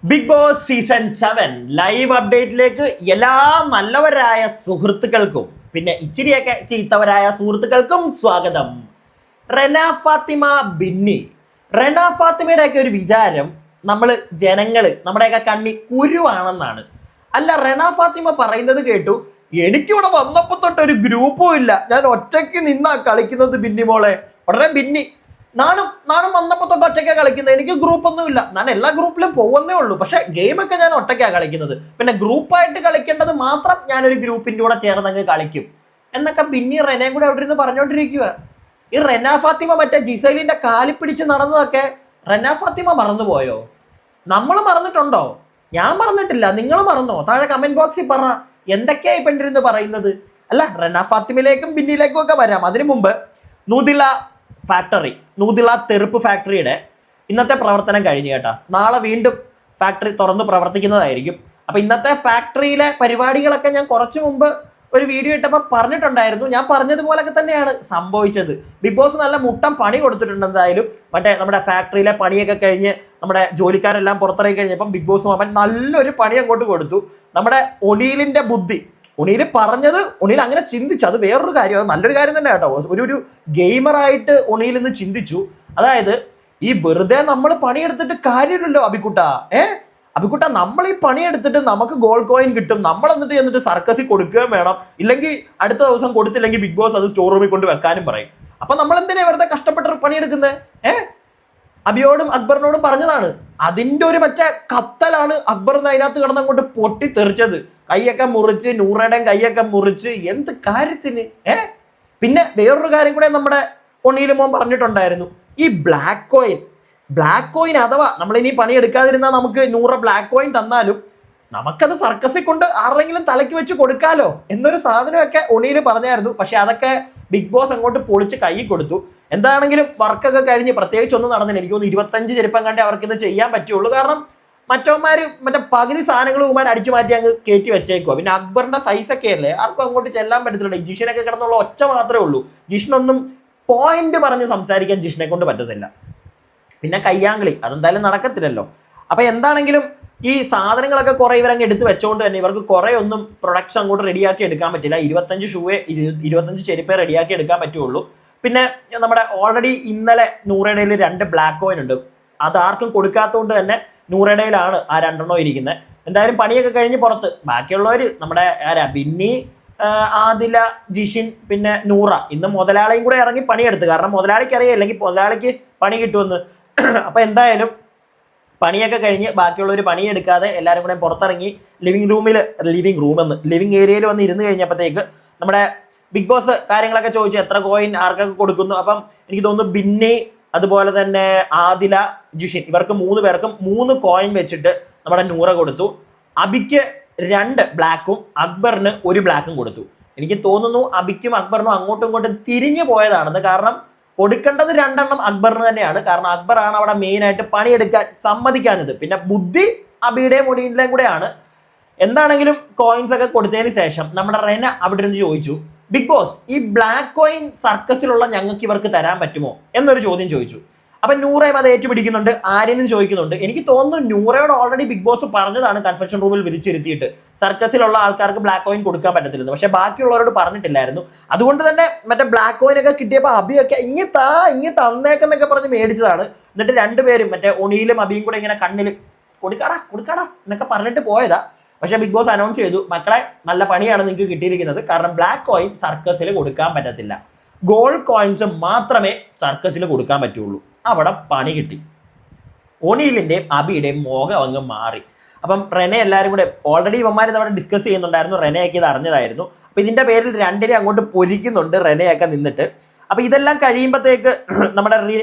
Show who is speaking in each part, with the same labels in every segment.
Speaker 1: Big boss season 7 live അപ്ഡേറ്റിലേക്ക് എല്ലാ നല്ലവരായ സുഹൃത്തുക്കൾക്കും പിന്നെ ഇച്ചിരിയൊക്കെ ചീത്തവരായ സുഹൃത്തുക്കൾക്കും സ്വാഗതം. റെന ഫാത്തിമ ബിന്നി. റെന ഫാത്തിമയുടെ ഒക്കെ ഒരു വിചാരം നമ്മുടെയൊക്കെ കണ്ണി കുരുവാണെന്നാണ്. അല്ല, റെന ഫാത്തിമ പറയുന്നത് കേട്ടു, എനിക്കിവിടെ വന്നപ്പോ തൊട്ട് ഒരു ഗ്രൂപ്പും ഇല്ല, ഞാൻ ഒറ്റയ്ക്ക് നിന്നാ കളിക്കുന്നത് ബിന്നി മോളെ. ഉടനെ ബിന്നി, നാനും വന്നപ്പോ തൊട്ട് ഒറ്റയ്ക്കാണ് കളിക്കുന്നത്, എനിക്ക് ഗ്രൂപ്പൊന്നും ഇല്ല, ഞാൻ എല്ലാ ഗ്രൂപ്പിലും പോകുന്നേ ഉള്ളൂ, പക്ഷെ ഗെയിമൊക്കെ ഞാൻ ഒറ്റയ്ക്കാണ് കളിക്കുന്നത്, പിന്നെ ഗ്രൂപ്പായിട്ട് കളിക്കേണ്ടത് മാത്രം ഞാനൊരു ഗ്രൂപ്പിന്റെ കൂടെ ചേർന്നങ്ങ് കളിക്കും എന്നൊക്കെ ബിന്നി റെനയും കൂടെ അവിടെ ഇരുന്ന് പറഞ്ഞോണ്ടിരിക്കുക. ഈ റെന ഫാത്തിമ മറ്റേ ജിസൈലിന്റെ കാലി പിടിച്ച് നടന്നതൊക്കെ റെന ഫാത്തിമ മറന്നുപോയോ? നമ്മൾ മറന്നിട്ടുണ്ടോ? ഞാൻ മറന്നിട്ടില്ല, നിങ്ങൾ മറന്നോ? താഴെ കമന്റ് ബോക്സിൽ പറ, എന്തൊക്കെയായി പെണ്ടിരുന്ന് പറയുന്നത്. അല്ല, റെന ഫാത്തിമയിലേക്കും ബിന്നിയിലേക്കും ഒക്കെ വരാം. അതിനു മുമ്പ് നൂദില തെറുപ്പ് ഫാക്ടറിയുടെ ഇന്നത്തെ പ്രവർത്തനം കഴിഞ്ഞു കേട്ടാ. നാളെ വീണ്ടും ഫാക്ടറി തുറന്ന് പ്രവർത്തിക്കുന്നതായിരിക്കും. അപ്പൊ ഇന്നത്തെ ഫാക്ടറിയിലെ പരിപാടികളൊക്കെ ഞാൻ കുറച്ചു മുമ്പ് ഒരു വീഡിയോ ഇട്ടപ്പോൾ പറഞ്ഞിട്ടുണ്ടായിരുന്നു. ഞാൻ പറഞ്ഞതുപോലൊക്കെ തന്നെയാണ് സംഭവിച്ചത്. ബിഗ് ബോസ് നല്ല മുട്ടം പണി കൊടുത്തിട്ടുണ്ട്. എന്തായാലും നമ്മുടെ ഫാക്ടറിയിലെ പണിയൊക്കെ കഴിഞ്ഞ് നമ്മുടെ ജോലിക്കാരെല്ലാം പുറത്തിറങ്ങി കഴിഞ്ഞപ്പം ബിഗ് ബോസ് അവൻ നല്ലൊരു പണി അങ്ങോട്ട് കൊടുത്തു. നമ്മുടെ ഒനീലിന്റെ ബുദ്ധി, ഒനീൽ പറഞ്ഞത് ഒനീൽ അങ്ങനെ ചിന്തിച്ചു, അത് വേറൊരു കാര്യം, അത് നല്ലൊരു കാര്യം തന്നെ കേട്ടോ. ഒരു ഗെയിമറായിട്ട് ഒനീൽ ഇന്ന് ചിന്തിച്ചു. അതായത് ഈ വെറുതെ നമ്മൾ പണിയെടുത്തിട്ട് കാര്യമില്ലല്ലോ അഭിക്കുട്ട, നമ്മൾ ഈ പണിയെടുത്തിട്ട് നമുക്ക് ഗോൾഡ് കോയിൻ കിട്ടും, നമ്മൾ എന്നിട്ട് സർക്കസിൽ കൊടുക്കുകയും വേണം, ഇല്ലെങ്കിൽ അടുത്ത ദിവസം കൊടുത്തില്ലെങ്കിൽ ബിഗ് ബോസ് അത് സ്റ്റോർ റൂമിൽ കൊണ്ട് വെക്കാനും പറയും. അപ്പൊ നമ്മൾ എന്തിനാ വെറുതെ കഷ്ടപ്പെട്ട് പണിയെടുക്കുന്നത്? അബിയോടും അക്ബറിനോടും പറഞ്ഞതാണ്. അതിന്റെ ഒരു മറ്റേ കത്തലാണ് അക്ബറിന് അതിനകത്ത് കിടന്നങ്ങോട്ട് പൊട്ടി തെറിച്ചത്. കൈയൊക്കെ മുറിച്ച്, നൂറയുടെയും കൈയൊക്കെ മുറിച്ച്, എന്ത് കാര്യത്തിന്? പിന്നെ വേറൊരു കാര്യം കൂടെ നമ്മുടെ ഒണീൽ മോൻ പറഞ്ഞിട്ടുണ്ടായിരുന്നു. ഈ ബ്ലാക്ക് കോയിൻ അഥവാ നമ്മളിനി പണിയെടുക്കാതിരുന്നാൽ നമുക്ക് 100 ബ്ലാക്ക് കോയിൻ തന്നാലും നമുക്കത് സർക്കസിൽ കൊണ്ട് ആരെങ്കിലും തലയ്ക്ക് വെച്ച് കൊടുക്കാലോ എന്നൊരു സാധനമൊക്കെ ഒണീൽ പറഞ്ഞായിരുന്നു. പക്ഷെ അതൊക്കെ ബിഗ് ബോസ് അങ്ങോട്ട് പൊളിച്ച് കൈ കൊടുത്തു. എന്താണെങ്കിലും വർക്കൊക്കെ കഴിഞ്ഞ് പ്രത്യേകിച്ച് ഒന്നും നടന്നില്ല. എനിക്ക് തോന്നുന്നു 25 ചെരുപ്പം കണ്ടേ അവർക്കിത് ചെയ്യാൻ പറ്റുള്ളൂ. കാരണം മറ്റേ പകുതി സാധനങ്ങൾ ഉമാൻ അടിച്ചു മാറ്റി അങ്ങ് കയറ്റി വെച്ചേക്കോ. പിന്നെ അക്ബറിന്റെ സൈസൊക്കെ അല്ലേ, ആർക്കും അങ്ങോട്ട് ചെല്ലാൻ പറ്റത്തില്ല. ജിഷിനൊക്കെ കിടന്നുള്ള ഒച്ച മാത്രമേ ഉള്ളൂ. ജിഷിനൊന്നും പോയിന്റ് പറഞ്ഞ് സംസാരിക്കാൻ ജിഷിനെ കൊണ്ട് പറ്റത്തില്ല. പിന്നെ കയ്യാങ്കളി അതെന്തായാലും നടക്കത്തില്ലല്ലോ. അപ്പൊ എന്താണെങ്കിലും ഈ സാധനങ്ങളൊക്കെ കുറെ ഇവരങ്ങ് എടുത്ത് വെച്ചോണ്ട് തന്നെ ഇവർക്ക് കുറെ ഒന്നും പ്രൊഡക്ട്സ് അങ്ങോട്ട് റെഡിയാക്കി എടുക്കാൻ പറ്റില്ല. 25 ചെരുപ്പേ റെഡിയാക്കി എടുക്കാൻ പറ്റുള്ളൂ. പിന്നെ നമ്മുടെ ഓൾറെഡി ഇന്നലെ നൂറയുടെയിൽ 2 ബ്ലാക്ക് കോയിൻ ഉണ്ട്. അത് ആർക്കും കൊടുക്കാത്തതുകൊണ്ട് തന്നെ നൂറയുടെയിലാണ് ആ 2 ഇരിക്കുന്നത്. എന്തായാലും പണിയൊക്കെ കഴിഞ്ഞ് പുറത്ത് ബാക്കിയുള്ളവർ നമ്മുടെ ബിന്നി, ആദില, ജിഷിൻ, പിന്നെ നൂറ, ഇന്ന് മുതലാളിയും കൂടെ ഇറങ്ങി പണിയെടുത്ത്. കാരണം മുതലാളിക്ക് അറിയാം, അല്ലെങ്കിൽ മുതലാളിക്ക് പണി കിട്ടുമെന്ന്. അപ്പൊ എന്തായാലും പണിയൊക്കെ കഴിഞ്ഞ് ബാക്കിയുള്ളവർ പണിയെടുക്കാതെ എല്ലാവരും കൂടെ പുറത്തിറങ്ങി ലിവിംഗ് ഏരിയയിൽ വന്ന് ഇരുന്ന് കഴിഞ്ഞപ്പോഴത്തേക്ക് നമ്മുടെ ബിഗ് ബോസ് കാര്യങ്ങളൊക്കെ ചോദിച്ചു, എത്ര കോയിൻ ആർക്കൊക്കെ കൊടുക്കുന്നു. അപ്പം എനിക്ക് തോന്നുന്നു ബിന്നി, അതുപോലെ തന്നെ ആദില, ജിഷിൻ, ഇവർക്ക് 3 പേർക്കും 3 കോയിൻ വെച്ചിട്ട് നമ്മുടെ നൂറ കൊടുത്തു. അബിക്ക് 2 ബ്ലാക്കും അക്ബറിന് 1 ബ്ലാക്കും കൊടുത്തു. എനിക്ക് തോന്നുന്നു അബിക്കും അക്ബറിനും അങ്ങോട്ടും ഇങ്ങോട്ടും തിരിഞ്ഞു പോയതാണെന്ന്. കാരണം കൊടുക്കേണ്ടത് 2 അക്ബറിന് തന്നെയാണ്. കാരണം അക്ബറാണ് അവിടെ മെയിൻ ആയിട്ട് പണിയെടുക്കാൻ സമ്മതിക്കാഞ്ഞത്. പിന്നെ ബുദ്ധി അബിയുടെയും ഒനീലിന്റെയും കൂടെയാണ്. എന്താണെങ്കിലും കോയിൻസ് ഒക്കെ കൊടുത്തതിന് ശേഷം നമ്മുടെ റെന അവിടെ നിന്ന് ചോദിച്ചു, ബിഗ് ബോസ്, ഈ ബ്ലാക്ക് കോയിൻ സർക്കസിലുള്ള ഞങ്ങൾക്ക് ഇവർക്ക് തരാൻ പറ്റുമോ എന്നൊരു ചോദ്യം ചോദിച്ചു. അപ്പൊ നൂറയും അത് ഏറ്റുപിടിക്കുന്നുണ്ട്, ആര്യനും ചോദിക്കുന്നുണ്ട്. എനിക്ക് തോന്നുന്നു നൂറയോട് ഓൾറെഡി ബിഗ് ബോസ് പറഞ്ഞതാണ് കൺഫെഷൻ റൂമിൽ വിളിച്ചിരുത്തിയിട്ട് സർക്കസിലുള്ള ആൾക്കാർക്ക് ബ്ലാക്ക് കോയിൻ കൊടുക്കാൻ പറ്റത്തില്ലെന്ന്. പക്ഷെ ബാക്കിയുള്ളവരോട് പറഞ്ഞിട്ടില്ലായിരുന്നു. അതുകൊണ്ട് തന്നെ മറ്റേ ബ്ലാക്ക് കോയിൻ ഒക്കെ കിട്ടിയപ്പോൾ അബിയൊക്കെ ഇങ്ങി തന്നേക്കെന്നൊക്കെ പറഞ്ഞ് മേടിച്ചതാണ്. എന്നിട്ട് 2 പേരും മറ്റേ ഒണിയിലും അബിയും കൂടെ ഇങ്ങനെ കണ്ണിൽ കൊടുക്കാടാ എന്നൊക്കെ പറഞ്ഞിട്ട് പോയതാ. പക്ഷെ ബിഗ് ബോസ് അനൗൺസ് ചെയ്തു, മക്കളെ നല്ല പണിയാണ് നിങ്ങൾക്ക് കിട്ടിയിരിക്കുന്നത്. കാരണം ബ്ലാക്ക് കോയിൻ സർക്കസിൽ കൊടുക്കാൻ പറ്റത്തില്ല, ഗോൾഡ് കോയിൻസ് മാത്രമേ സർക്കസിൽ കൊടുക്കാൻ പറ്റുള്ളൂ. അവിടെ പണി കിട്ടി. ഒനീലിന്റെയും അബിയുടെയും മുഖം അങ്ങ് മാറി. അപ്പം റെനെ എല്ലാവരും കൂടെ ഓൾറെഡി ഇവന്മാർ അവിടെ ഡിസ്കസ് ചെയ്യുന്നുണ്ടായിരുന്നു. റെനയൊക്കെ ഇത് അറിഞ്ഞതായിരുന്നു. അപ്പൊ ഇതിന്റെ പേരിൽ 2 അങ്ങോട്ട് പൊരിക്കുന്നുണ്ട് റെനയൊക്കെ നിന്നിട്ട്. അപ്പൊ ഇതെല്ലാം കഴിയുമ്പോഴത്തേക്ക് നമ്മുടെ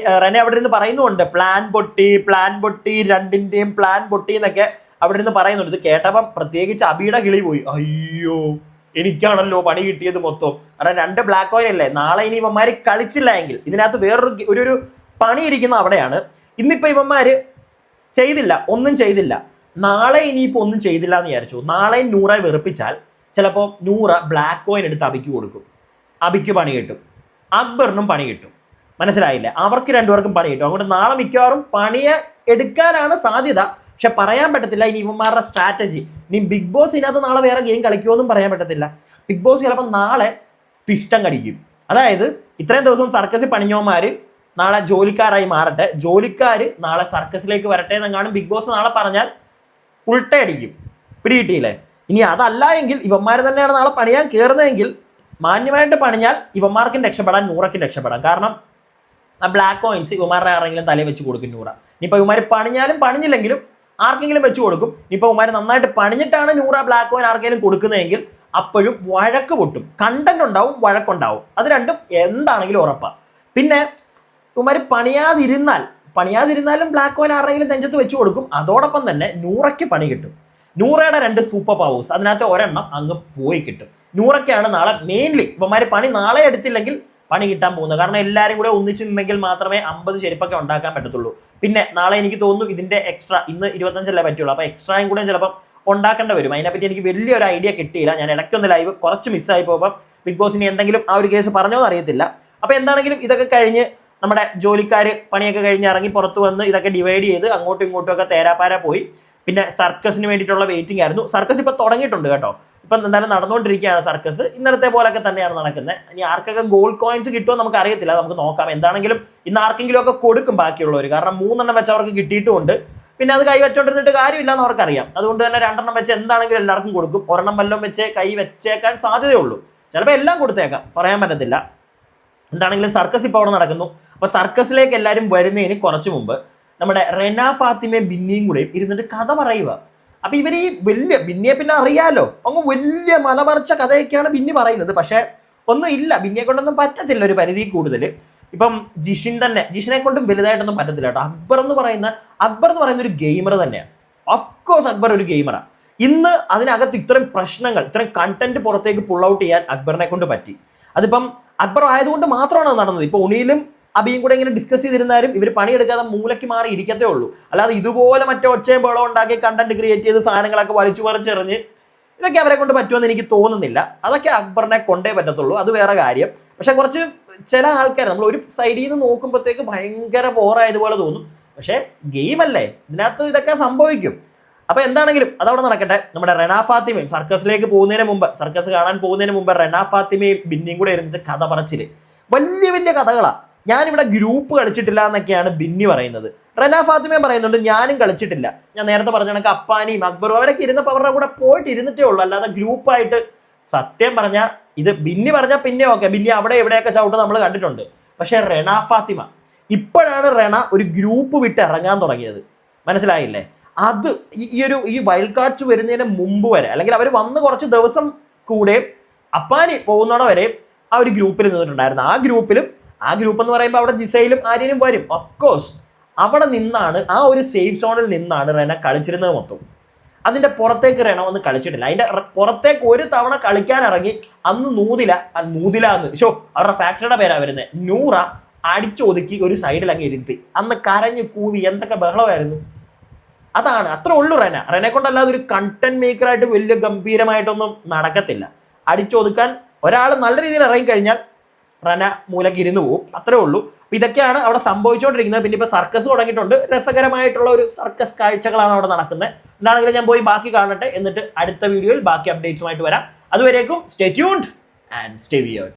Speaker 1: റെനെ അവിടെ നിന്ന് പറയുന്നുണ്ട്, പ്ലാൻ പൊട്ടി 2ന്റെയും പ്ലാൻ പൊട്ടി എന്നൊക്കെ അവിടെ നിന്ന് പറയുന്നുണ്ട്. ഇത് കേട്ടപ്പം പ്രത്യേകിച്ച് അബിയുടെ കിളി പോയി. അയ്യോ, എനിക്കാണല്ലോ പണി കിട്ടിയത് മൊത്തം. കാരണം 2 ബ്ലാക്ക് കോയിൻ അല്ലേ. നാളെ ഇനി ഇവന്മാര് കളിച്ചില്ല എങ്കിൽ ഇതിനകത്ത് വേറൊരു പണി ഇരിക്കുന്ന അവിടെയാണ്. ഇന്നിപ്പോ ഇവന്മാര് ഒന്നും ചെയ്തില്ല. നാളെ ഇനിയിപ്പോ ഒന്നും ചെയ്തില്ല എന്ന് വിചാരിച്ചു. നാളെ നൂറെ വെറുപ്പിച്ചാൽ ചിലപ്പോൾ നൂറ ബ്ലാക്ക് കോയിൻ എടുത്ത് അബിക്ക് കൊടുക്കും. അബിക്ക് പണി കിട്ടും, അക്ബറിനും പണി കിട്ടും. മനസ്സിലായില്ലേ? അവർക്ക് 2 പേർക്കും പണി കിട്ടും. അതുകൊണ്ട് നാളെ മിക്കവാറും പണിയെ എടുക്കാനാണ് സാധ്യത. പക്ഷെ പറയാൻ പറ്റത്തില്ല ഇനി ഇവന്മാരുടെ സ്ട്രാറ്റജി. ഇനി ബിഗ് ബോസ് ഇതിനകത്ത് നാളെ വേറെ ഗെയിം കളിക്കുമെന്നും പറയാൻ പറ്റത്തില്ല. ബിഗ് ബോസ് ചിലപ്പോൾ നാളെ ട്വിസ്റ്റം കടിക്കും. അതായത് ഇത്രയും ദിവസം സർക്കസിൽ പണിഞ്ഞവന്മാർ നാളെ ജോലിക്കാരായി മാറട്ടെ, ജോലിക്കാർ നാളെ സർക്കസിലേക്ക് വരട്ടെ എന്നെങ്ങാനും ബിഗ് ബോസ് നാളെ പറഞ്ഞാൽ ഉൾട്ടയടിക്കും. പിടികിട്ടിയില്ലേ? ഇനി അതല്ല എങ്കിൽ ഇവന്മാർ തന്നെയാണ് നാളെ പണിയാൻ കയറുന്നതെങ്കിൽ മാന്യമായിട്ട് പണിഞ്ഞാൽ ഇവന്മാർക്കും രക്ഷപ്പെടാൻ, നൂറയ്ക്കും രക്ഷപ്പെടാം. കാരണം ആ ബ്ലാക്ക് കോയിൻസ് ഇവന്മാരുടെ ആരെങ്കിലും തലയിൽ വെച്ച് കൊടുക്കും നൂറ. ഇനിയിപ്പോൾ ഇവന്മാർ പണിഞ്ഞാലും പണിഞ്ഞില്ലെങ്കിലും ആർക്കെങ്കിലും വെച്ച് കൊടുക്കും. ഇനിയിപ്പോൾ ഇവന്മാർ നന്നായിട്ട് പണിഞ്ഞിട്ടാണ് നൂറ ബ്ലാക്ക് കോയിൻ ആർക്കെങ്കിലും കൊടുക്കുന്നതെങ്കിൽ അപ്പോഴും വഴക്ക് പൊട്ടും. കണ്ടന്റ് ഉണ്ടാവും, വഴക്കുണ്ടാവും. അത് രണ്ടും എന്താണെങ്കിലും ഉറപ്പാണ്. പിന്നെ ഇവന്മാർ പണിയാതിരുന്നാലും ബ്ലാക്ക് കോയിൻ ആരെങ്കിലും നെഞ്ചത്ത് വെച്ച് കൊടുക്കും. അതോടൊപ്പം തന്നെ നൂറയ്ക്ക് പണി കിട്ടും. നൂറയുടെ 2 സൂപ്പർ പവേഴ്സ്, അതിനകത്ത് ഒരെണ്ണം അങ്ങ് പോയി കിട്ടും. നൂറയ്ക്കാണ് നാളെ മെയിൻലി ഇവന്മാർ പണി നാളെ എടുത്തില്ലെങ്കിൽ പണി കിട്ടാൻ പോകുന്നത്. കാരണം എല്ലാവരും കൂടെ ഒന്നിച്ച് നിന്നെങ്കിൽ മാത്രമേ 50 ചെരുപ്പൊക്കെ ഉണ്ടാക്കാൻ പറ്റത്തുള്ളൂ. പിന്നെ നാളെ എനിക്ക് തോന്നുന്നു ഇതിന്റെ എക്സ്ട്രാ, ഇന്ന് 25 പറ്റുള്ളൂ, അപ്പോൾ എക്സ്ട്രായും കൂടെ ചിലപ്പം ഉണ്ടാക്കേണ്ടി വരും. അതിനെപ്പറ്റി എനിക്ക് വലിയൊരു ഐഡിയ കിട്ടിയില്ല. ഞാൻ ഇടയ്ക്കൊന്ന് ലൈവ് കുറച്ച് മിസ്സായി പോകുമ്പോൾ ബിഗ് ബോസിന് എന്തെങ്കിലും ആ ഒരു കേസ് പറഞ്ഞോന്ന് അറിയത്തില്ല. അപ്പോൾ എന്താണെങ്കിലും ഇതൊക്കെ കഴിഞ്ഞ് നമ്മുടെ ജോലിക്കാർ പണിയൊക്കെ കഴിഞ്ഞ് ഇറങ്ങി പുറത്ത് വന്ന് ഇതൊക്കെ ഡിവൈഡ് ചെയ്ത് അങ്ങോട്ടും ഇങ്ങോട്ടും ഒക്കെ തേരാപ്പാര പോയി. പിന്നെ സർക്കസിന് വേണ്ടിയിട്ടുള്ള വെയിറ്റിംഗ് ആയിരുന്നു. സർക്കസ് ഇപ്പോൾ തുടങ്ങിയിട്ടുണ്ട് കേട്ടോ. ഇപ്പം എന്തായാലും നടന്നുകൊണ്ടിരിക്കുകയാണ് സർക്കസ്. ഇന്നലത്തെ പോലൊക്കെ തന്നെയാണ് നടക്കുന്നത്. ഇനി ആർക്കൊക്കെ ഗോൾഡ് കോയിൻസ് കിട്ടുമോ നമുക്ക് അറിയത്തില്ല, നമുക്ക് നോക്കാം. എന്താണെങ്കിലും ഇന്ന് ആർക്കെങ്കിലും ഒക്കെ കൊടുക്കും ബാക്കിയുള്ളവർ. കാരണം 3 വെച്ച് അവർക്ക് കിട്ടിയിട്ടുമുണ്ട്. പിന്നെ അത് കൈവച്ചോണ്ടിരുന്നിട്ട് കാര്യമില്ല എന്ന് അവർക്കറിയാം. അതുകൊണ്ട് തന്നെ 2 വെച്ച് എന്താണെങ്കിലും എല്ലാവർക്കും കൊടുക്കും. 1 വല്ലതും വെച്ച് കൈ വെച്ചേക്കാൻ സാധ്യതയുള്ളൂ. ചിലപ്പോൾ എല്ലാം കൊടുത്തേക്കാം, പറയാൻ പറ്റത്തില്ല. എന്താണെങ്കിലും സർക്കസ് ഇപ്പോൾ അവിടെ നടക്കുന്നു. അപ്പോൾ സർക്കസിലേക്ക് എല്ലാവരും വരുന്നതിന് കുറച്ച് മുമ്പ് നമ്മുടെ റെന ഫാത്തിമയും ബിന്നിയും കൂടെയും ഇരുന്നിട്ട് കഥ പറയുക. അപ്പൊ ഇവർ ഈ വലിയ ബിന്നിയെ പിന്നെ അറിയാലോ, അങ്ങ് വലിയ മലമറിച്ച കഥയൊക്കെയാണ് ബിന്നി പറയുന്നത്. പക്ഷെ ഒന്നും ഇല്ല, ബിന്നിയെ കൊണ്ടൊന്നും പറ്റത്തില്ല ഒരു പരിധി കൂടുതൽ. ഇപ്പം ജിഷിനെ കൊണ്ടും വലുതായിട്ടൊന്നും പറ്റത്തില്ല കേട്ടോ. അക്ബർ എന്ന് പറയുന്ന ഒരു ഗെയിമർ തന്നെയാണ്. ഓഫ്കോഴ്സ് അക്ബർ ഒരു ഗെയിമറാണ്. ഇന്ന് അതിനകത്ത് ഇത്രയും പ്രശ്നങ്ങൾ, ഇത്രയും കണ്ടന്റ് പുറത്തേക്ക് പുൾ ഔട്ട് ചെയ്യാൻ അക്ബറിനെ കൊണ്ട് പറ്റി. അതിപ്പം അക്ബർ ആയതുകൊണ്ട് മാത്രമാണ് നടന്നത്. ഇപ്പൊ ഉണിയിലും അബിയും കൂടെ ഇങ്ങനെ ഡിസ്കസ് ചെയ്തിരുന്നാലും ഇവർ പണിയെടുക്കാതെ മൂലയ്ക്ക് മാറി ഇരിക്കത്തേ ഉള്ളൂ. അല്ലാതെ ഇതുപോലെ മറ്റേ ഒച്ചയും ബഹളം ഉണ്ടാക്കി കണ്ടന്റ് ക്രിയേറ്റ് ചെയ്ത് സാധനങ്ങളൊക്കെ വലിച്ചു പറിച്ചെറിഞ്ഞ് ഇതൊക്കെ അവരെ കൊണ്ട് പറ്റുമെന്ന് എനിക്ക് തോന്നുന്നില്ല. അതൊക്കെ അക്ബറിനെ കൊണ്ടേ പറ്റത്തുള്ളൂ, അത് വേറെ കാര്യം. പക്ഷെ കുറച്ച് ചില ആൾക്കാർ നമ്മൾ ഒരു സൈഡിൽ നിന്ന് നോക്കുമ്പോഴത്തേക്ക് ഭയങ്കര ബോറായതുപോലെ തോന്നും. പക്ഷേ ഗെയിം അല്ലേ, ഇതിനകത്ത് ഇതൊക്കെ സംഭവിക്കും. അപ്പൊ എന്താണെങ്കിലും അതവിടെ നടക്കട്ടെ. നമ്മുടെ റെന ഫാത്തിമയും സർക്കസിലേക്ക് പോകുന്നതിന് മുമ്പ്, സർക്കസ് കാണാൻ പോകുന്നതിന് മുമ്പ് റെന ഫാത്തിമയും ബിന്നിയും കൂടെ ഇരുന്നിട്ട് കഥ പറച്ചില് വലിയ വലിയ കഥകളാണ്. ഞാനിവിടെ ഗ്രൂപ്പ് കളിച്ചിട്ടില്ല എന്നൊക്കെയാണ് ബിന്നി പറയുന്നത്. റെന ഫാത്തിമയും പറയുന്നുണ്ട് ഞാനും കളിച്ചിട്ടില്ല. ഞാൻ നേരത്തെ പറഞ്ഞ കണക്ക് അപ്പാനിയും അക്ബറും അവരൊക്കെ ഇരുന്നപ്പോൾ അവരുടെ കൂടെ പോയിട്ട് ഇരുന്നിട്ടേ ഉള്ളൂ, അല്ലാതെ ഗ്രൂപ്പായിട്ട്. സത്യം പറഞ്ഞാൽ ഇത് ബിന്നി പറഞ്ഞാൽ പിന്നെ ഓക്കെ, ബിന്നി അവിടെ എവിടെയൊക്കെ ചവിട്ട് നമ്മൾ കണ്ടിട്ടുണ്ട്. പക്ഷെ റെന ഫാത്തിമ ഇപ്പോഴാണ് റെന ഒരു ഗ്രൂപ്പ് വിട്ട് ഇറങ്ങാൻ തുടങ്ങിയത്, മനസ്സിലായില്ലേ? അത് ഈ വൈൽഡ് കാർഡ്സ് വരുന്നതിന് മുമ്പ് വരെ, അല്ലെങ്കിൽ അവർ വന്ന് കുറച്ച് ദിവസം കൂടെ അപ്പാനി പോകുന്നതോടെ വരെ ആ ഒരു ഗ്രൂപ്പിൽ നിന്നിട്ടുണ്ടായിരുന്നു. ആ ഗ്രൂപ്പ് എന്ന് പറയുമ്പോൾ അവിടെ ജിസയിലും ആര്യനും വരും. ഓഫ്കോഴ്സ് അവിടെ നിന്നാണ്, ആ ഒരു സേഫ് സോണിൽ നിന്നാണ് റെന കളിച്ചിരുന്നത് മൊത്തം. അതിന്റെ പുറത്തേക്ക് റെന വന്ന് കളിച്ചിട്ടില്ല. അതിന്റെ പുറത്തേക്ക് ഒരു തവണ കളിക്കാൻ ഇറങ്ങി. അന്ന് നൂതില അവരുടെ ഫാക്ടറിയുടെ പേരാ വരുന്നത്, നൂറ അടിച്ചൊതുക്കി ഒരു സൈഡിൽ അങ്ങ് ഇരുത്തി. അന്ന് കരഞ്ഞു കൂവി എന്തൊക്കെ ബഹളമായിരുന്നു. അതാണ്, അത്ര ഉള്ളു റെനെ കൊണ്ടല്ലാതെ ഒരു കണ്ടന്റ് മേക്കറായിട്ട് വലിയ ഗംഭീരമായിട്ടൊന്നും നടക്കത്തില്ല. അടിച്ചൊതുക്കാൻ ഒരാൾ നല്ല രീതിയിൽ ഇറങ്ങിക്കഴിഞ്ഞാൽ റെന മൂലക്ക് ഇരുന്ന് പോവും, അത്രേ ഉള്ളൂ. അപ്പൊ ഇതൊക്കെയാണ് അവിടെ സംഭവിച്ചുകൊണ്ടിരിക്കുന്നത്. പിന്നെ ഇപ്പൊ സർക്കസ് തുടങ്ങിയിട്ടുണ്ട്. രസകരമായിട്ടുള്ള ഒരു സർക്കസ് കാഴ്ചകളാണ് അവിടെ നടക്കുന്നത്. എന്താണെങ്കിലും ഞാൻ പോയി ബാക്കി കാണട്ടെ, എന്നിട്ട് അടുത്ത വീഡിയോയിൽ ബാക്കി അപ്ഡേറ്റ്സുമായിട്ട് വരാം. അതുവരേക്കും stay tuned and stay weird.